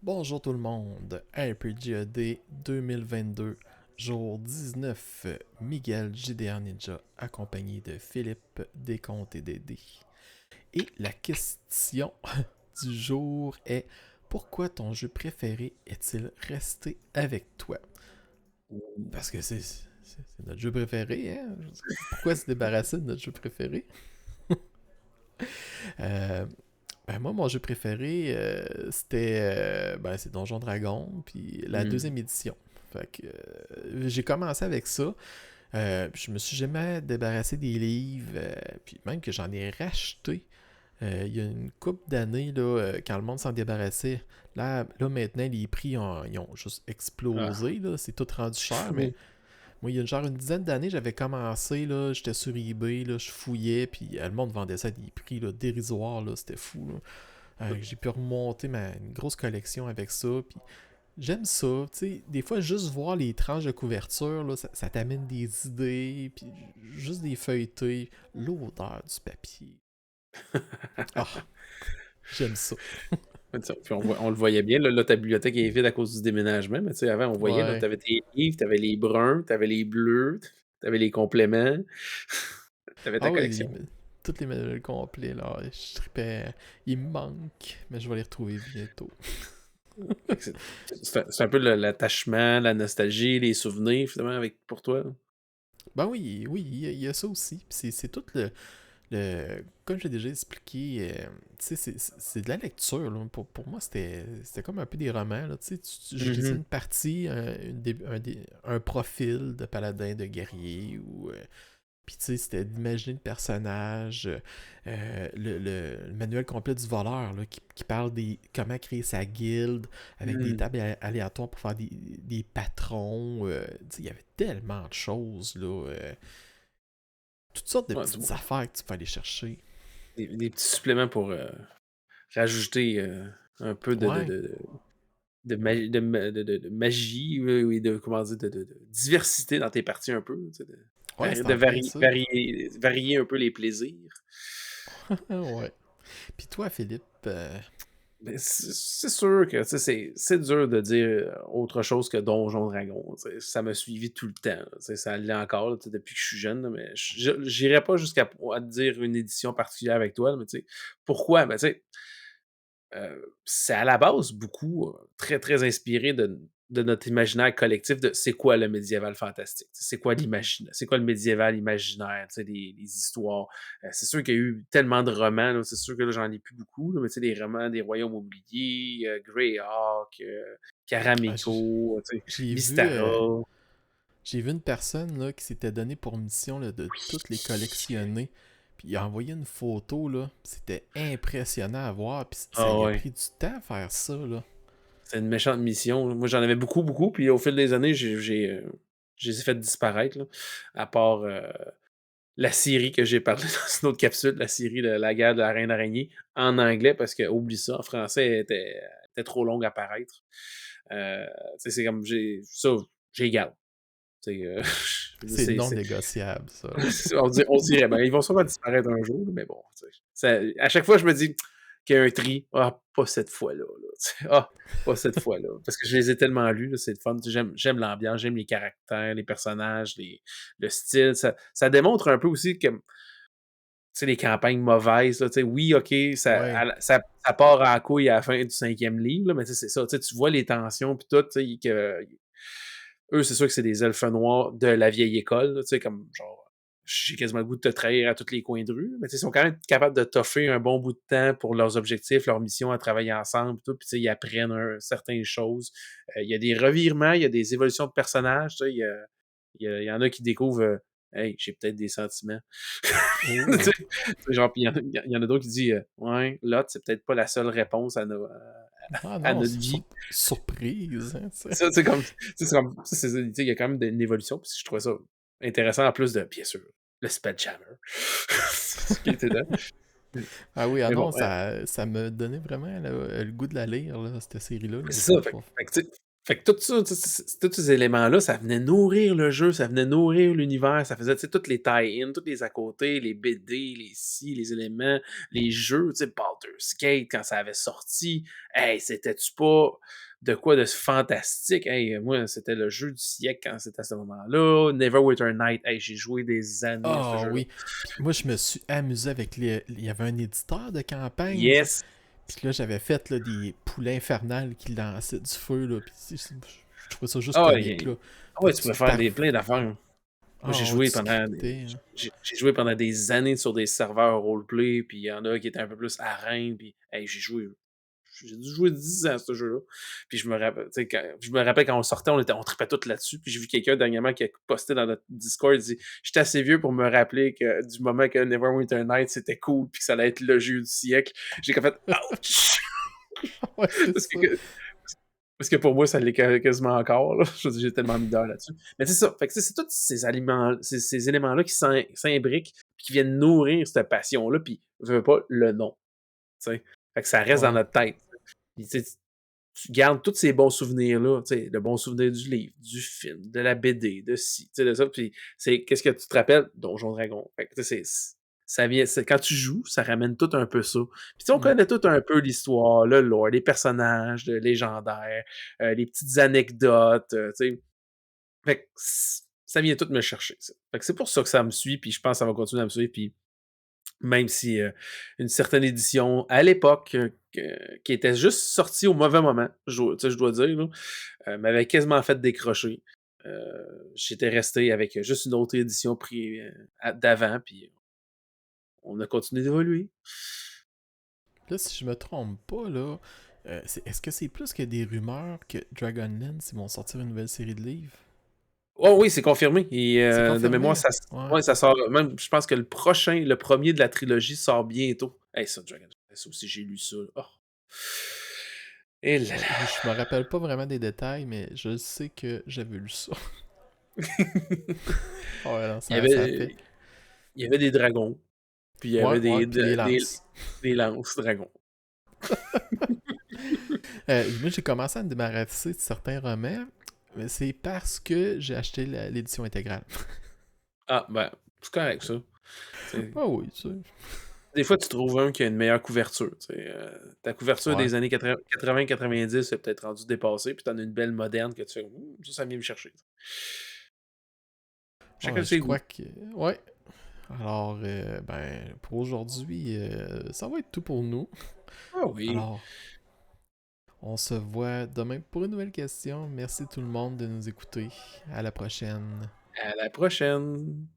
Bonjour tout le monde, RPGAD 2022, jour 19, Miguel JDR Ninja, accompagné de Philippe Descomptes et Dédé. Et la question du jour est: pourquoi ton jeu préféré est-il resté avec toi? Parce que c'est notre jeu préféré, hein? Pourquoi se débarrasser de notre jeu préféré? Euh, Moi, mon jeu préféré, c'est Donjon Dragon, puis la Hmm. deuxième édition. Fait que j'ai commencé avec ça. Puis je me suis jamais débarrassé des livres, puis même que j'en ai racheté il y a une couple d'années, là, quand le monde s'en débarrassait. Là, maintenant, les prix ils ont juste Ah. explosé. Là. C'est tout rendu cher, mais Oui. moi, il y a genre une dizaine d'années, j'avais commencé, là, j'étais sur eBay, là, je fouillais, puis le monde vendait ça à des prix là, dérisoires, là, c'était fou. Là. J'ai pu remonter une grosse collection avec ça. Puis j'aime ça. Tu sais, des fois, juste voir les tranches de couverture, là, ça t'amène des idées. Puis juste des feuilletés. L'odeur du papier. Ah, j'aime ça. Puis on le voyait bien, là, ta bibliothèque est vide à cause du déménagement, mais tu sais, avant, on voyait, là, Ouais. t'avais tes livres, t'avais les bruns, t'avais les bleus, t'avais les compléments, t'avais ta Ah oui, collection. tous les manuels complets, là. Je tripais. Il me manque, mais je vais les retrouver bientôt. Fait que c'est un peu l'attachement, la nostalgie, les souvenirs, finalement, pour toi. Là. Ben oui, oui, il y a ça aussi. Puis c'est tout comme j'ai déjà expliqué, tu sais, c'est de la lecture. Là. Pour moi, c'était comme un peu des romans. Là. Tu sais, je lisais Mhm. une partie, un profil de paladin, de guerrier, ou puis tu sais, c'était d'imaginer le personnage, le manuel complet du voleur là, qui parle des comment créer sa guilde avec des Hmm. tables aléatoires pour faire des patrons. Tu sais, il y avait tellement de choses là. Toutes sortes de Ouais, petites affaires que tu peux aller chercher. des petits suppléments pour rajouter un peu Ouais, de magie, oui, oui, de, comment dire, de diversité dans tes parties un peu, tu sais, ouais, c'est de en plein ça. varier un peu les plaisirs. Ouais. Puis toi, Philippe, Mais c'est sûr que tu sais, c'est dur de dire autre chose que Donjon Dragon. Tu sais. Ça m'a suivi tout le temps. Là, tu sais, ça l'est encore là, tu sais, depuis que je suis jeune. Là, mais j'irai pas jusqu'à à te dire une édition particulière avec toi. Là, mais tu sais, pourquoi? Ben, tu sais, c'est à la base beaucoup, très, très inspiré de notre imaginaire collectif de c'est quoi le médiéval fantastique? C'est quoi l'imaginaire? C'est quoi le médiéval imaginaire? Tu sais, les histoires. C'est sûr qu'il y a eu tellement de romans, là, c'est sûr que là, j'en ai plus beaucoup, là, mais tu sais, des romans des royaumes oubliés, Greyhawk, ah, Karamiko, tu sais, j'ai vu, Mystara. j'ai vu une personne là, qui s'était donné pour mission là, de toutes les collectionner. Puis il a envoyé une photo, là. C'était impressionnant à voir. Puis ça Ah y a ouais. pris du temps à faire ça, là. C'est une méchante mission. Là. Moi, j'en avais beaucoup, beaucoup, puis au fil des années, je les ai fait disparaître, là, à part la série que j'ai parlé dans une autre capsule, la série de La guerre de la reine araignée, en anglais, parce que, oublie ça, en français, elle était trop longue à paraître. Tu sais, c'est comme, j'ai garde. Tu sais, C'est non négociable, ça. Là. on dirait, ben, ils vont sûrement disparaître un jour, mais bon, tu sais, à chaque fois, je me dis qu'il y a un tri. Ah, pas cette fois-là. Là, tu sais. Ah, pas cette fois-là. Parce que je les ai tellement lus, là, c'est le fun. Tu sais, j'aime l'ambiance, j'aime les caractères, les personnages, le style. Ça démontre un peu aussi que sais, les campagnes mauvaises, là, tu sais, oui, OK, Ouais. ça part en couille à la fin du 5e livre, là, mais tu sais, c'est ça, tu sais, tu vois les tensions puis tout, tu sais, eux, c'est sûr que c'est des elfes noirs de la vieille école, là, tu sais, comme genre, j'ai quasiment le goût de te trahir à tous les coins de rue, mais tu sais, ils sont quand même capables de toffer un bon bout de temps pour leurs objectifs, leur mission à travailler ensemble, tout, puis tu sais, ils apprennent certaines choses. Il y a des revirements, il y a des évolutions de personnages, tu sais, il y en a qui découvrent, hey, j'ai peut-être des sentiments. Tu sais, Oh. genre, puis il y en a d'autres qui disent ouais, Lot, c'est peut-être pas la seule réponse Ah à non, notre vie. surprise, hein, tu sais. Ça, c'est comme, c'est comme, tu sais, il y a quand même une évolution, puis je trouvais ça intéressant en plus de, bien sûr, le Spelljammer. C'est ce qui était là. Ah oui, ah Mais non, bon, ça me donnait vraiment le goût de la lire, là, cette série-là. Là. c'est J'ai ça. hâte de voir. Fait que, tu sais, Fait que tout ça, tu sais, tous ces éléments-là, ça venait nourrir le jeu, ça venait nourrir l'univers, ça faisait, tu sais, toutes les tie-in, tous les à côté, les BD, les ci, les éléments, les jeux, tu sais, Baldur's Gate, quand ça avait sorti, hey, c'était-tu pas de quoi de fantastique? Hey, moi, c'était le jeu du siècle quand c'était à ce moment-là. Neverwinter Night, hey, j'ai joué des années à ce Ah jeu-là. oui. Puis moi, je me suis amusé avec les. Il y avait un éditeur de campagne. Yes! Puis là, j'avais fait là, des poulets infernales qui lançaient du feu. Là, puis je trouvais ça juste Ah, comique. Là. Fait ouais, que tu tu peux faire pars. plein d'affaires. Moi, j'ai Ah ouais, joué tu pendant scriptais. Hein. j'ai joué pendant des années sur des serveurs roleplay, puis il y en a qui étaient un peu plus arène, puis hey, j'ai dû jouer 10 ans à ce jeu-là. Puis je me rappelle quand on sortait, on tripait tous là-dessus, puis j'ai vu quelqu'un dernièrement qui a posté dans notre Discord, il dit: «J'étais assez vieux pour me rappeler que du moment que Neverwinter Nights c'était cool, puis que ça allait être le jeu du siècle». J'ai comme fait: «Ouch!» Ouais, c'est Parce ça. que parce que pour moi, ça l'est quasiment encore, là. Je veux dire, j'ai tellement mis d'heures là-dessus. Mais c'est ça. Fait que c'est tous ces aliments, ces éléments-là qui s'imbriquent, puis qui viennent nourrir cette passion-là, puis veux pas le nom. Tu sais. Fait que ça reste dans Ouais. notre tête. Puis, tu sais, tu gardes tous ces bons souvenirs-là, tu sais, le bon souvenir du livre, du film, de la BD, de ci, tu sais, de ça. Puis c'est qu'est-ce que tu te rappelles? Donjon Dragon. Fait que, tu sais, ça vient, quand tu joues, ça ramène tout un peu ça. Puis tu sais, on Mm. connaît tout un peu l'histoire, le lore, les personnages légendaires, les petites anecdotes, tu sais. Fait que ça vient tout me chercher, ça. Fait que c'est pour ça que ça me suit, puis je pense que ça va continuer à me suivre, puis même si une certaine édition à l'époque qui était juste sortie au mauvais moment, tu sais, je dois dire, là, m'avait quasiment fait décrocher. J'étais resté avec juste une autre édition pris d'avant, puis on a continué d'évoluer. Là, si je me trompe pas, là, est-ce que c'est plus que des rumeurs que Dragonlance ils vont sortir une nouvelle série de livres? Oh oui, c'est confirmé. Et C'est de mémoire, confirmé? Ouais. ouais, ça sort. Même, je pense que le premier de la trilogie sort bientôt. Hey, ça, Dragon, ça aussi, j'ai lu ça. Oh. Et là Ouais, là. je me rappelle pas vraiment des détails, mais je sais que j'avais lu ça. Ouais, non, il y ça avait, fait. il y avait des dragons, puis il y Ouais, avait ouais, puis des lances. des lances dragons. Moi, j'ai commencé à me débarrasser de certains romans, mais c'est parce que j'ai acheté l'édition intégrale. Ah, ben, c'est correct, ça. Ah oui, tu sais. Des fois, tu trouves un qui a une meilleure couverture. Ta couverture Ouais. des années 80-90 est peut-être rendue dépassée, puis t'en as une belle moderne que tu fais, ça vient me chercher. Chacun Ouais, je ses goûts. crois que. Ouais. Alors, ben, pour aujourd'hui, ça va être tout pour nous. Ah oui. Alors, on se voit demain pour une nouvelle question. Merci tout le monde de nous écouter. À la prochaine. À la prochaine.